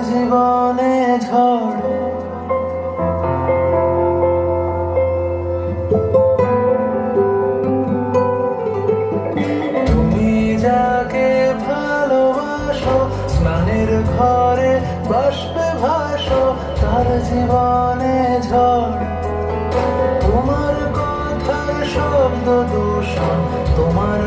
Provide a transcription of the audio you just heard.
জীবনে ঝড়। তুমি যাকে ভালোবাসো, স্নানের ঘরে বাষ্পে ভাসো, তার জীবনে ঝড়। তোমার কথার শব্দ দূষণ, তোমার